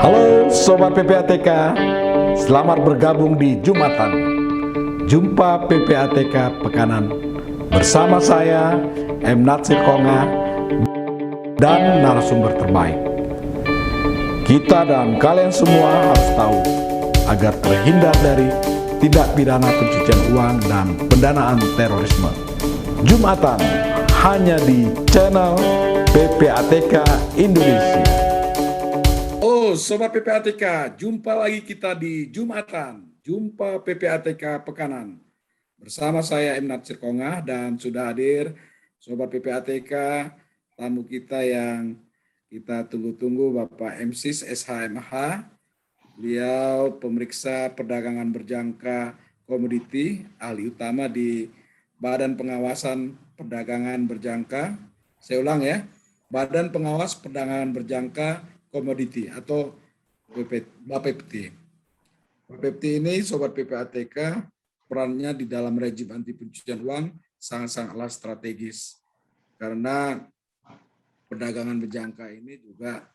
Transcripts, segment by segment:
Halo Sobat PPATK, selamat bergabung di Jumatan. Jumpa PPATK Pekanan bersama saya M. Natsir Konga dan narasumber terbaik. Kita dan kalian semua harus tahu agar terhindar dari tindak pidana pencucian uang dan pendanaan terorisme. Jumatan hanya di channel PPATK Indonesia. Oh, Sobat PPATK, jumpa lagi kita di Jumatan, Jumpa PPATK Pekanan. Bersama saya M. Natsir Konga dan sudah hadir Sobat PPATK, tamu kita yang kita tunggu-tunggu, Bapak MSIS SHMH. Beliau pemeriksa perdagangan berjangka komoditi, ahli utama di Badan Pengawasan Perdagangan Berjangka. Saya ulang ya, Badan Pengawas Perdagangan Berjangka Komoditi atau BAPEPT. BAPEPT ini Sobat PPATK perannya di dalam rejim anti pencucian uang sangat-sangatlah strategis karena perdagangan berjangka ini juga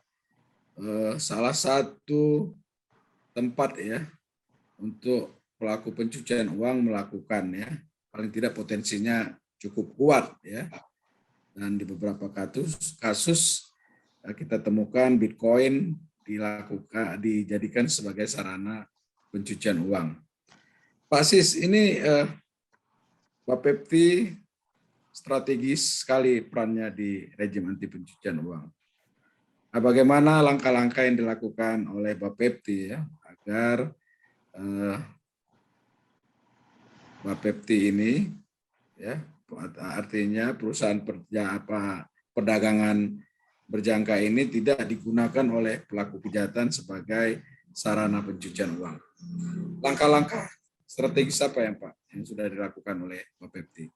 salah satu tempat ya untuk pelaku pencucian uang melakukan ya, paling tidak potensinya cukup kuat ya, dan di beberapa kasus kita temukan Bitcoin dijadikan sebagai sarana pencucian uang. Pak Sis, ini BAPEPT strategis sekali perannya di rejim anti pencucian uang. Nah, bagaimana langkah-langkah yang dilakukan oleh BAPEPT ya agar BAPEPT ini ya, artinya perusahaan perdagangan berjangka ini tidak digunakan oleh pelaku kejahatan sebagai sarana pencucian uang. Langkah-langkah strategis apa yang Pak yang sudah dilakukan oleh BAPEPT?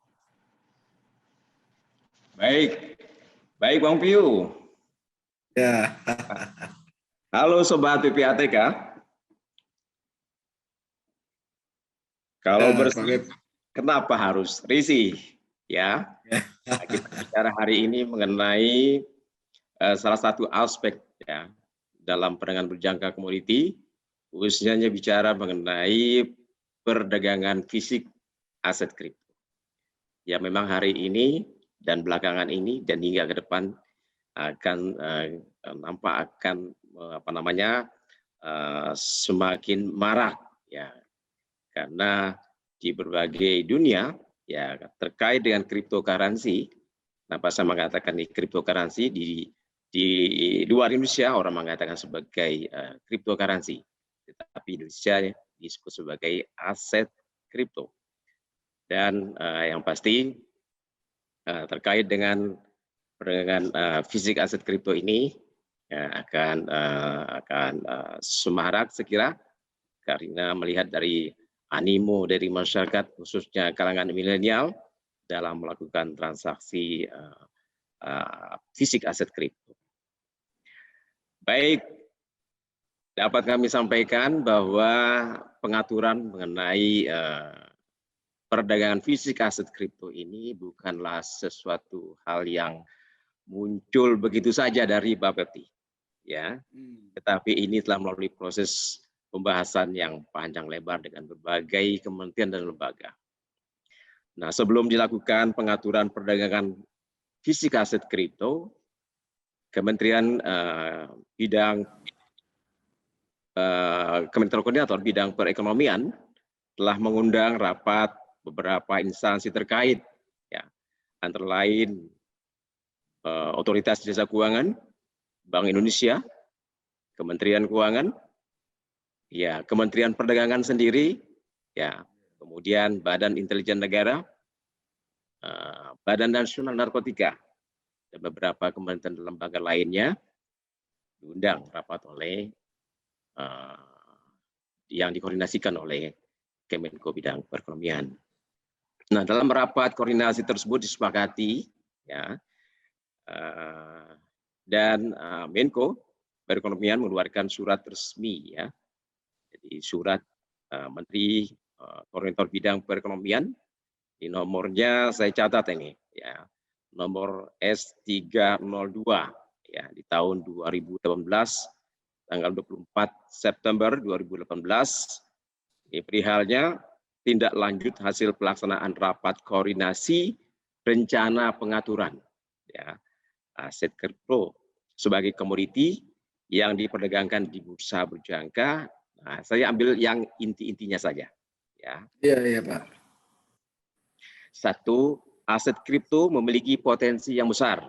Baik Bang Piu. Ya. Halo Sobat PPATK. Kalau kenapa harus risih? Ya, kita bicara hari ini mengenai salah satu aspek ya dalam perdagangan berjangka komoditi, khususnya bicara mengenai perdagangan fisik aset kripto. Ya memang hari ini dan belakangan ini dan hingga ke depan akan nampak akan semakin marak ya, karena di berbagai dunia ya terkait dengan cryptocurrency. Kenapa saya mengatakan di cryptocurrency di luar Indonesia orang mengatakan sebagai cryptocurrency, tetapi Indonesia disebut sebagai aset kripto. Dan yang pasti terkait dengan perdagangan fisik aset kripto ini ya, akan semarak sekira karena melihat dari animo dari masyarakat khususnya kalangan milenial dalam melakukan transaksi fisik aset kripto. Baik, dapat kami sampaikan bahwa pengaturan mengenai perdagangan fisik aset kripto ini bukanlah sesuatu hal yang muncul begitu saja dari BAPEPT, ya. Tetapi ini telah melalui proses pembahasan yang panjang lebar dengan berbagai kementerian dan lembaga. Nah, sebelum dilakukan pengaturan perdagangan fisik aset kripto, Kementerian Koordinator Bidang Perekonomian telah mengundang rapat beberapa instansi terkait, ya, antara lain Otoritas Jasa Keuangan, Bank Indonesia, Kementerian Keuangan, ya Kementerian Perdagangan sendiri, ya kemudian Badan Intelijen Negara, Badan Nasional Narkotika, dan beberapa kementerian dan lembaga lainnya diundang rapat oleh yang dikoordinasikan oleh Kemenko Bidang Perekonomian. Nah, dalam rapat koordinasi tersebut disepakati, ya, dan Menko Perekonomian mengeluarkan surat resmi, ya, jadi surat Menteri Koordinator Bidang Perekonomian, di nomornya saya catat ini, ya, nomor S302 ya di tahun 2018 tanggal 24 September 2018 perihalnya tindak lanjut hasil pelaksanaan rapat koordinasi rencana pengaturan ya, aset kripto sebagai komoditi yang diperdagangkan di bursa berjangka. Nah, saya ambil yang inti-intinya saja. Ya. Iya, iya Pak. Satu, aset kripto memiliki potensi yang besar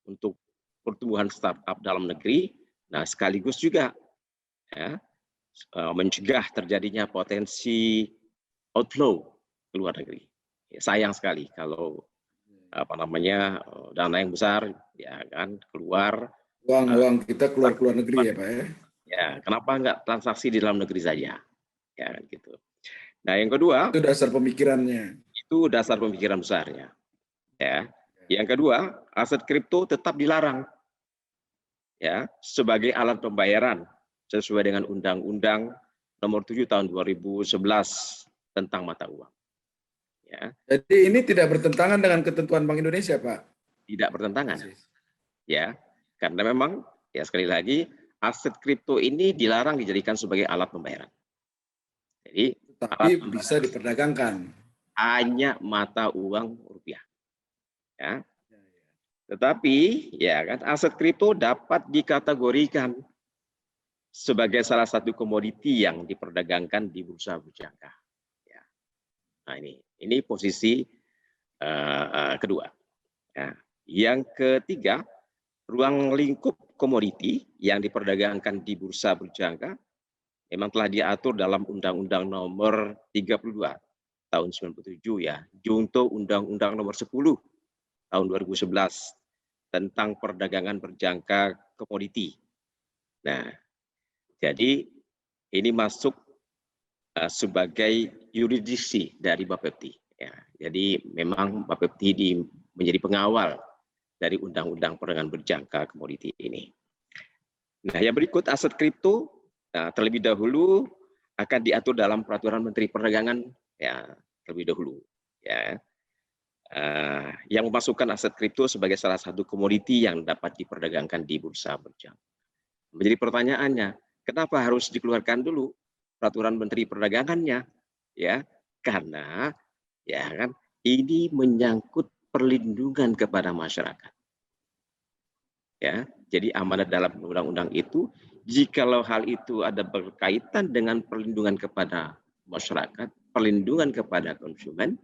untuk pertumbuhan startup dalam negeri. Nah, sekaligus juga ya, mencegah terjadinya potensi outflow ke luar negeri. Ya, sayang sekali kalau dana yang besar ya kan keluar. Uang kita keluar negeri ya Pak ya. Ya, kenapa enggak transaksi di dalam negeri saja? Ya gitu. Nah, yang kedua, itu dasar pemikirannya. Itu dasar pemikiran besarnya. Ya. Yang kedua, aset kripto tetap dilarang ya sebagai alat pembayaran sesuai dengan Undang-Undang Nomor 7 Tahun 2011 tentang mata uang. Ya. Jadi ini tidak bertentangan dengan ketentuan Bank Indonesia, Pak? Tidak bertentangan. Ya, karena memang ya sekali lagi aset kripto ini dilarang dijadikan sebagai alat pembayaran. Jadi tapi bisa diperdagangkan. Hanya mata uang rupiah. Ya. Tetapi ya kan aset kripto dapat dikategorikan sebagai salah satu komoditi yang diperdagangkan di bursa berjangka. Ya. Nah ini posisi kedua. Ya. Yang ketiga, ruang lingkup komoditi yang diperdagangkan di bursa berjangka memang telah diatur dalam Undang-Undang Nomor 32 tahun 97 ya, junto Undang-Undang Nomor 10 tahun 2011 tentang perdagangan berjangka komoditi. Nah, jadi ini masuk sebagai yurisdiksi dari Bapepti. Ya, jadi memang Bapepti menjadi pengawal dari Undang-Undang Perdagangan Berjangka Komoditi ini. Nah, yang berikut aset kripto terlebih dahulu akan diatur dalam Peraturan Menteri Perdagangan ya terlebih dahulu ya. Yang memasukkan aset kripto sebagai salah satu komoditi yang dapat diperdagangkan di bursa berjangka. Menjadi pertanyaannya, kenapa harus dikeluarkan dulu Peraturan Menteri Perdagangannya? Ya, karena ya kan ini menyangkut perlindungan kepada masyarakat. Ya, jadi amanat dalam undang-undang itu, jikalau hal itu ada berkaitan dengan perlindungan kepada masyarakat, perlindungan kepada konsumen,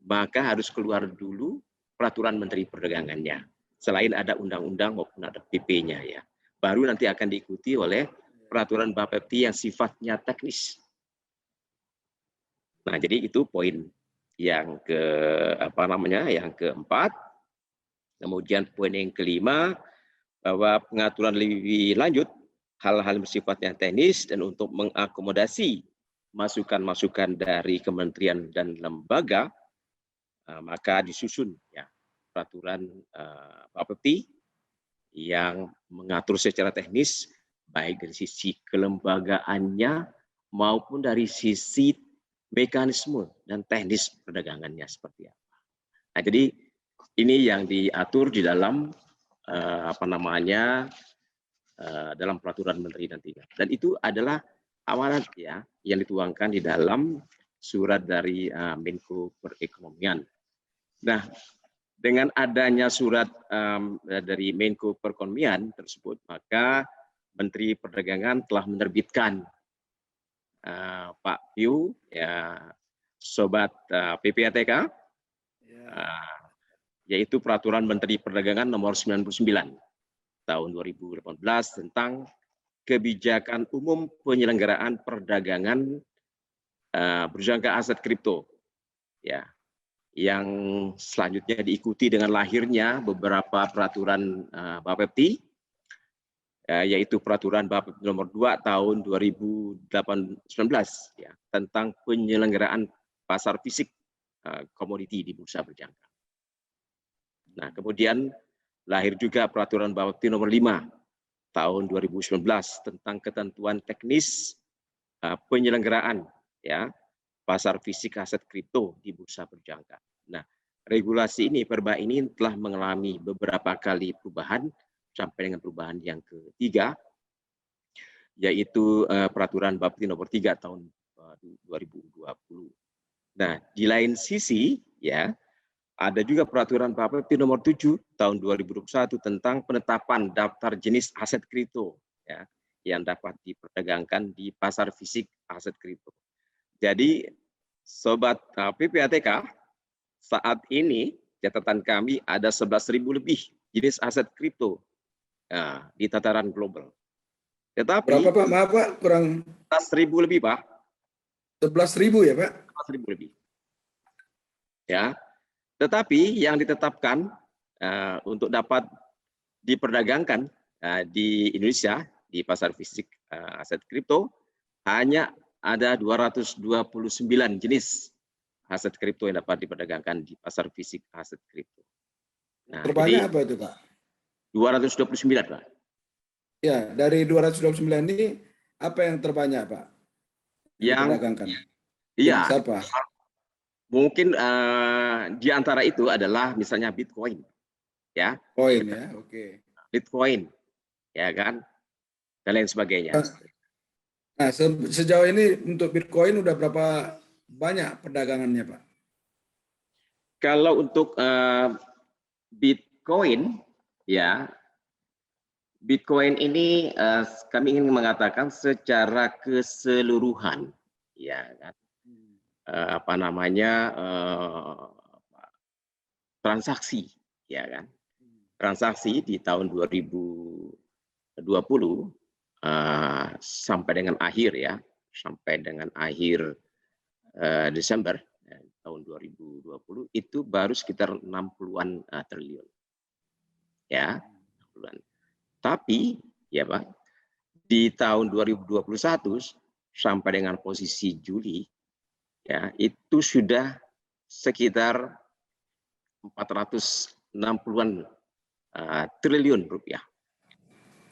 maka harus keluar dulu Peraturan Menteri Perdagangannya. Selain ada undang-undang maupun ada PP-nya ya. Baru nanti akan diikuti oleh peraturan Bapepti yang sifatnya teknis. Nah, jadi itu poin yang yang keempat. Kemudian poin yang kelima, bahwa pengaturan lebih lanjut hal-hal bersifatnya teknis dan untuk mengakomodasi masukan-masukan dari kementerian dan lembaga, maka disusun ya peraturan Bapepti yang mengatur secara teknis baik dari sisi kelembagaannya maupun dari sisi mekanisme dan teknis perdagangannya seperti apa. Nah, jadi ini yang diatur di dalam dalam peraturan menteri nantinya. Dan itu adalah amanat ya yang dituangkan di dalam surat dari Menko Perekonomian. Nah, dengan adanya surat dari Menko Perekonomian tersebut, maka Menteri Perdagangan telah menerbitkan Pak Piu, ya, Sobat PPATK, yaitu Peraturan Menteri Perdagangan Nomor 99 tahun 2018 tentang kebijakan umum penyelenggaraan perdagangan berjangka aset kripto, ya, yang selanjutnya diikuti dengan lahirnya beberapa peraturan Bapepti, yaitu Peraturan Bapepti Nomor 2 tahun 2019 ya, tentang penyelenggaraan pasar fisik komoditi di bursa berjangka. Nah, kemudian lahir juga Peraturan Bapepti Nomor 5 tahun 2019 tentang ketentuan teknis penyelenggaraan ya pasar fisik aset kripto di bursa berjangka. Nah, regulasi ini, perba ini telah mengalami beberapa kali perubahan sampai dengan perubahan yang ketiga. yaitu peraturan Bapepti nomor 3 tahun 2020. Nah, di lain sisi ya, ada juga peraturan Bapepti nomor 7 tahun 2021 tentang penetapan daftar jenis aset kripto ya, yang dapat diperdagangkan di pasar fisik aset kripto. Jadi sobat PPATK, saat ini catatan kami ada 11.000 lebih jenis aset kripto di tataran global. Tetapi Berapa Pak? Maaf Pak, kurang 11.000 lebih Pak. 11.000 ya Pak? 11.000 lebih. Ya. Tetapi yang ditetapkan untuk dapat diperdagangkan di Indonesia di pasar fisik aset kripto hanya ada 229 jenis aset kripto yang dapat diperdagangkan di pasar fisik aset kripto. Nah, terbanyak jadi apa itu Pak? 229 Pak. Ya, dari 229 ini apa yang terbanyak Pak? Yang diperdagangkan? Iya, apa? mungkin di antara itu adalah misalnya Bitcoin, ya. Koin ya, oke. Bitcoin, ya kan, dan lain sebagainya. Nah, sejauh ini untuk Bitcoin udah berapa banyak perdagangannya Pak? Kalau untuk Bitcoin, ya, Bitcoin ini kami ingin mengatakan secara keseluruhan, ya kan, apa namanya, transaksi, ya kan, transaksi di tahun 2020 sampai dengan akhir ya, sampai dengan akhir Desember tahun 2020 itu baru sekitar 60-an triliun. Ya, 60-an. Tapi ya Pak, di tahun 2021 sampai dengan posisi Juli ya, itu sudah sekitar 460-an triliun rupiah.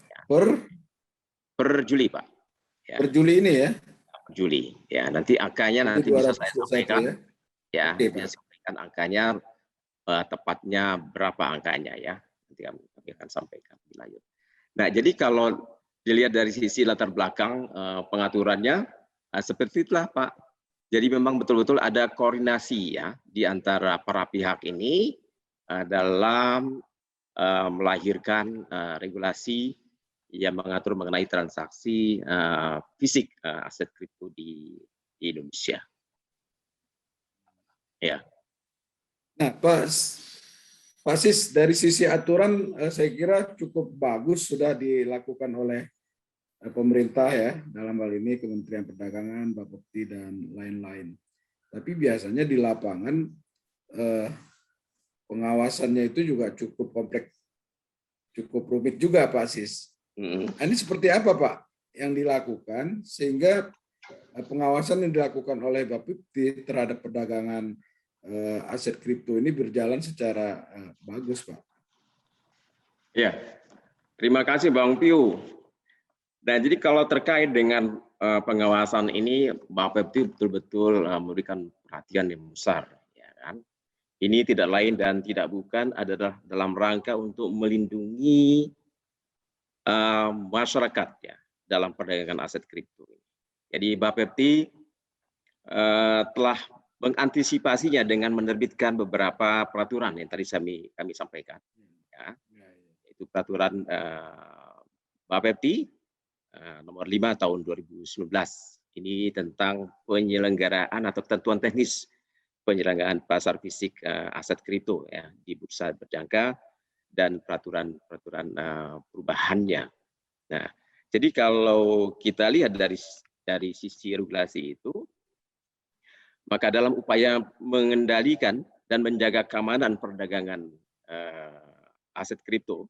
Ya. Per Juli Pak. Ya. Per Juli ini ya? Juli. Ya, nanti angkanya nanti bisa saya sampaikan. Ya, saya sampaikan angkanya tepatnya berapa angkanya ya. Nanti kami akan sampaikan lebih lanjut. Nah, jadi kalau dilihat dari sisi latar belakang pengaturannya seperti itulah Pak. Jadi memang betul-betul ada koordinasi ya di antara para pihak ini dalam melahirkan regulasi yang mengatur mengenai transaksi fisik aset kripto di Indonesia. Ya. Nah, Pak Sis, dari sisi aturan saya kira cukup bagus sudah dilakukan oleh pemerintah ya, dalam hal ini Kementerian Perdagangan, Bapepti dan lain-lain. Tapi biasanya di lapangan pengawasannya itu juga cukup kompleks, cukup rumit juga Pak Sis. Ini seperti apa Pak yang dilakukan sehingga pengawasan yang dilakukan oleh Bapepti terhadap perdagangan aset kripto ini berjalan secara bagus Pak? Ya, terima kasih Bang Piu. Nah, jadi kalau terkait dengan pengawasan ini, Bapepti betul-betul memberikan perhatian yang besar, ya kan? Ini tidak lain dan tidak bukan adalah dalam rangka untuk melindungi masyarakat ya dalam perdagangan aset kripto. Jadi Bapepti telah mengantisipasinya dengan menerbitkan beberapa peraturan yang tadi kami sampaikan. Ya. Itu peraturan Bapepti nomor 5 tahun 2019. Ini tentang penyelenggaraan atau ketentuan teknis penyelenggaraan pasar fisik aset kripto ya di bursa berjangka dan peraturan perubahannya. Nah, jadi kalau kita lihat dari sisi regulasi itu, maka dalam upaya mengendalikan dan menjaga keamanan perdagangan aset kripto,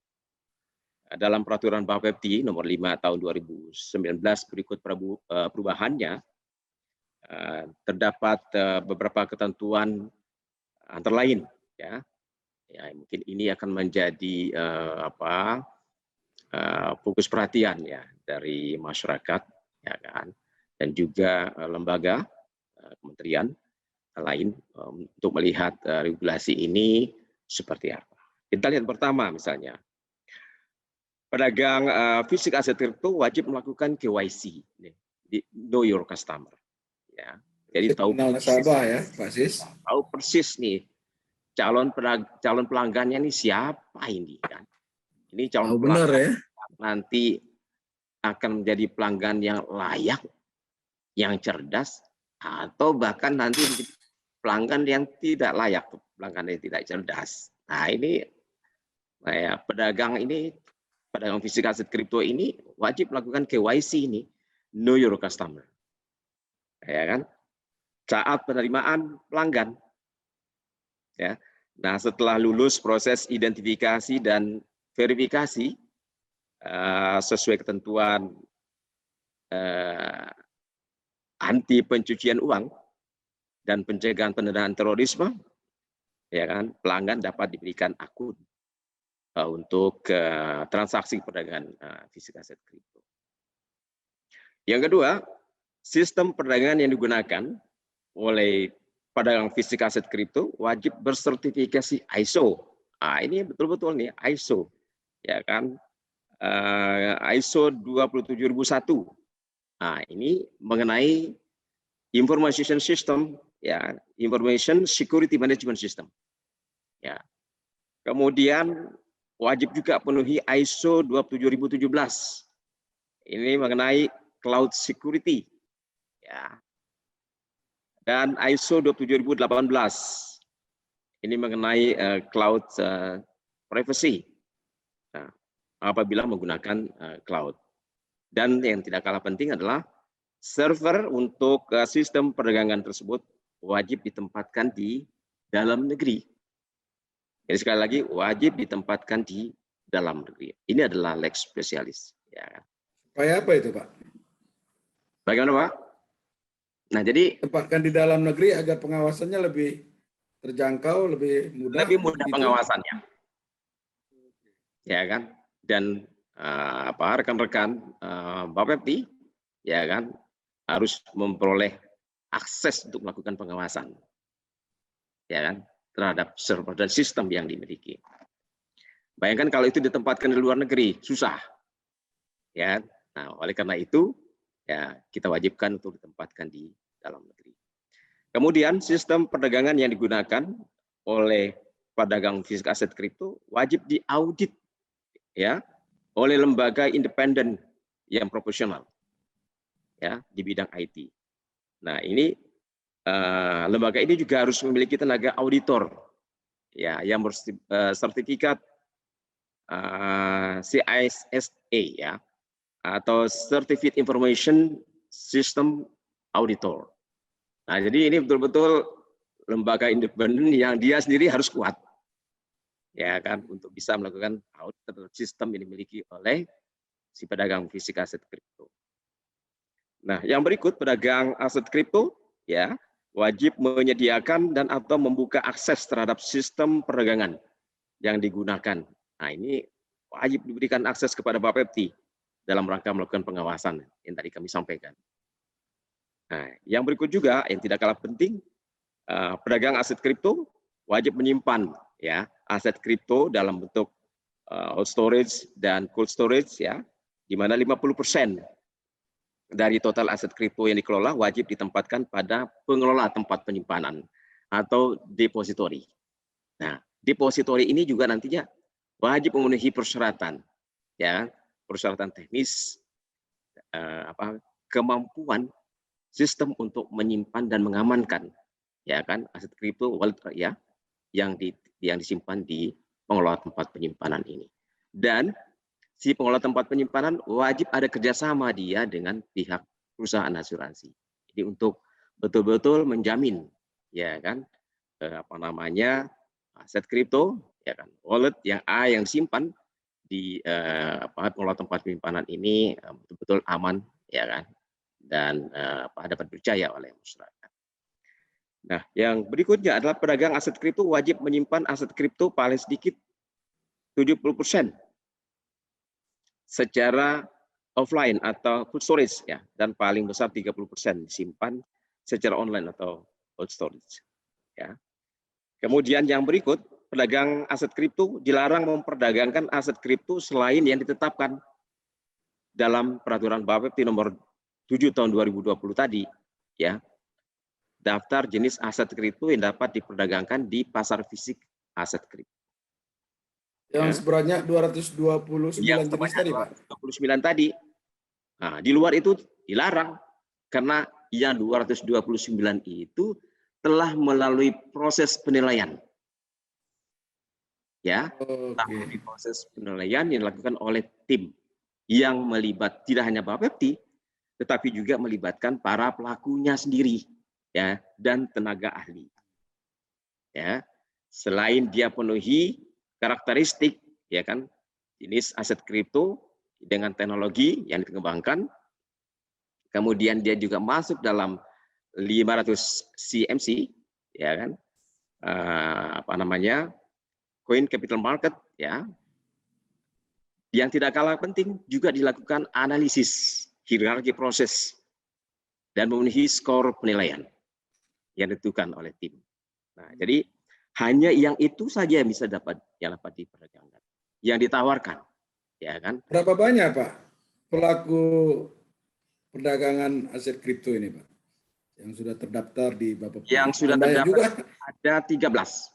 dalam peraturan Bapepti nomor 5 tahun 2019 berikut perubahannya, terdapat beberapa ketentuan antara lain ya mungkin ini akan menjadi fokus perhatian ya dari masyarakat ya kan, dan juga lembaga kementerian lain untuk melihat regulasi ini seperti apa. Kita lihat pertama misalnya pedagang fisik aset kripto wajib melakukan KYC, know your customer. Ya, jadi tahu kenal nasabah ya, Pak Sis. Tahu persis nih calon pelanggannya nih siapa ini kan. Ini calon pelanggan ya? nanti akan menjadi pelanggan yang layak, yang cerdas, atau bahkan nanti pelanggan yang tidak layak, pelanggan yang tidak cerdas. Nah ini pedagang fisik aset kripto ini wajib melakukan KYC ini, know your customer, ya kan? Saat penerimaan pelanggan, ya. Nah setelah lulus proses identifikasi dan verifikasi sesuai ketentuan anti pencucian uang dan pencegahan pendanaan terorisme, ya kan, pelanggan dapat diberikan akun untuk transaksi perdagangan fisik aset kripto. Yang kedua, sistem perdagangan yang digunakan oleh pedagang fisik aset kripto wajib bersertifikasi ISO. Nah, ini betul-betul nih ISO, ya kan, ISO 27001. Nah, ini mengenai information system, ya, information security management system. Ya. Kemudian wajib juga penuhi ISO 27017. Ini mengenai cloud security, ya. Dan ISO 27018. Ini mengenai cloud privacy. Nah, apabila menggunakan cloud. Dan yang tidak kalah penting adalah server untuk sistem perdagangan tersebut wajib ditempatkan di dalam negeri. Jadi sekali lagi wajib ditempatkan di dalam negeri. Ini adalah lex specialis. Ya. Supaya apa itu, Pak? Bagaimana, Pak? Nah, jadi tempatkan di dalam negeri agar pengawasannya lebih terjangkau, lebih mudah. Lebih mudah gitu. Pengawasannya. Ya kan? Dan rekan-rekan Bapepti, ya kan, harus memperoleh akses untuk melakukan pengawasan, ya kan, terhadap server dan sistem yang dimiliki. Bayangkan kalau itu ditempatkan di luar negeri, susah, ya. Nah, oleh karena itu, ya kita wajibkan untuk ditempatkan di dalam negeri. Kemudian sistem perdagangan yang digunakan oleh pedagang fisik aset kripto wajib diaudit, ya, oleh lembaga independen yang profesional, ya, di bidang IT. Nah, ini lembaga ini juga harus memiliki tenaga auditor, ya, yang bersertifikat CISSA, ya, atau Certificate Information System Auditor. Nah, jadi ini betul-betul lembaga independen yang dia sendiri harus kuat, ya kan, untuk bisa melakukan audit terhadap sistem yang dimiliki oleh si pedagang fisik aset kripto. Nah, yang berikut, pedagang aset kripto, ya, wajib menyediakan dan atau membuka akses terhadap sistem perdagangan yang digunakan. Nah, ini wajib diberikan akses kepada Bapepti dalam rangka melakukan pengawasan yang tadi kami sampaikan. Nah, yang berikut juga yang tidak kalah penting, pedagang aset kripto wajib menyimpan, ya, aset kripto dalam bentuk hot storage dan cold storage, ya, di mana 50% dari total aset kripto yang dikelola wajib ditempatkan pada pengelola tempat penyimpanan atau depository. Nah, depository ini juga nantinya wajib memenuhi persyaratan, ya, persyaratan teknis, kemampuan sistem untuk menyimpan dan mengamankan, ya kan, aset kripto wallet, ya, yang disimpan di pengelola tempat penyimpanan ini. Dan si pengelola tempat penyimpanan wajib ada kerjasama dia dengan pihak perusahaan asuransi. Jadi untuk betul-betul menjamin, ya kan, aset kripto, ya kan, wallet yang disimpan di pengelola tempat penyimpanan ini betul-betul aman, ya kan, dan dapat dipercaya oleh masyarakat. Nah, yang berikutnya adalah pedagang aset kripto wajib menyimpan aset kripto paling sedikit 70% secara offline atau cold storage, ya, dan paling besar 30% disimpan secara online atau cold storage, ya. Kemudian yang berikut, pedagang aset kripto dilarang memperdagangkan aset kripto selain yang ditetapkan dalam peraturan Bapepti nomor 7 tahun 2020 tadi, ya. Daftar jenis aset kripto yang dapat diperdagangkan di pasar fisik aset kripto. Yang sebenarnya 229 jenis tadi, Pak. 229 tadi. Nah, di luar itu dilarang karena yang 229 itu telah melalui proses penilaian. Ya, melalui proses penilaian yang dilakukan oleh tim yang melibat tidak hanya Bapepti, tetapi juga melibatkan para pelakunya sendiri, ya, dan tenaga ahli. Ya, selain dia penuhi karakteristik, ya kan, jenis aset kripto dengan teknologi yang dikembangkan, kemudian dia juga masuk dalam 500 CMC, ya kan, coin capital market, ya. Yang tidak kalah penting juga dilakukan analisis hierarki proses dan memenuhi skor penilaian yang ditentukan oleh tim. Nah, jadi hanya yang itu saja yang bisa dapat diperdagangkan, yang ditawarkan, ya kan? Berapa banyak, Pak, pelaku perdagangan aset kripto ini, Pak, yang sudah terdaftar di Bapepti? Yang sudah terdaftar juga ada 13.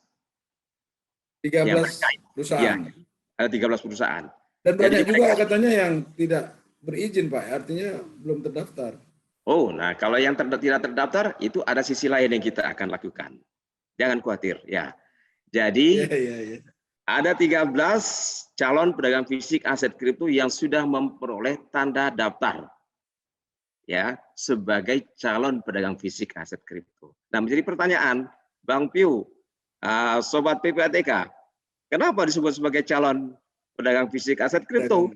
13 perusahaan. Ya, ada 13 perusahaan. Dan banyak juga katanya yang tidak berizin, Pak, artinya belum terdaftar. Oh, nah kalau yang tidak terdaftar itu ada sisi lain yang kita akan lakukan. Jangan khawatir, ya. Jadi ada 13 calon pedagang fisik aset kripto yang sudah memperoleh tanda daftar, ya, sebagai calon pedagang fisik aset kripto. Nah, menjadi pertanyaan, Bang Piu, Sobat PPATK, kenapa disebut sebagai calon pedagang fisik aset kripto?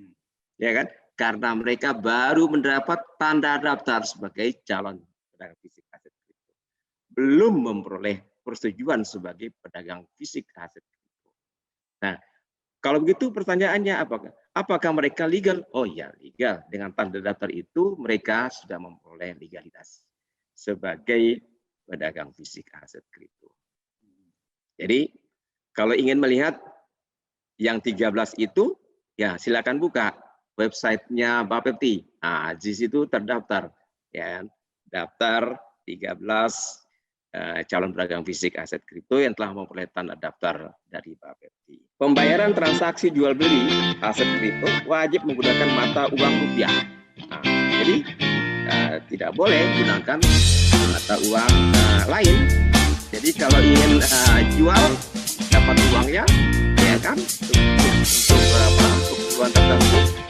Ya kan? Karena mereka baru mendapat tanda daftar sebagai calon pedagang fisik aset kripto. Belum memperoleh persetujuan sebagai pedagang fisik aset kripto. Nah, kalau begitu pertanyaannya apakah mereka legal? Oh ya, legal. Dengan tanda daftar itu mereka sudah memperoleh legalitas sebagai pedagang fisik aset kripto. Jadi, kalau ingin melihat yang 13 itu, ya silakan buka websitenya Bapepti. Nah, di situ terdaftar, ya, daftar 13 calon pedagang fisik aset kripto yang telah memperoleh tanda daftar dari Bapepti. Pembayaran transaksi jual beli aset kripto wajib menggunakan mata uang rupiah. Nah, jadi tidak boleh gunakan mata uang lain. Jadi kalau ingin jual dapat uangnya, ya kan, untuk keperluan tertentu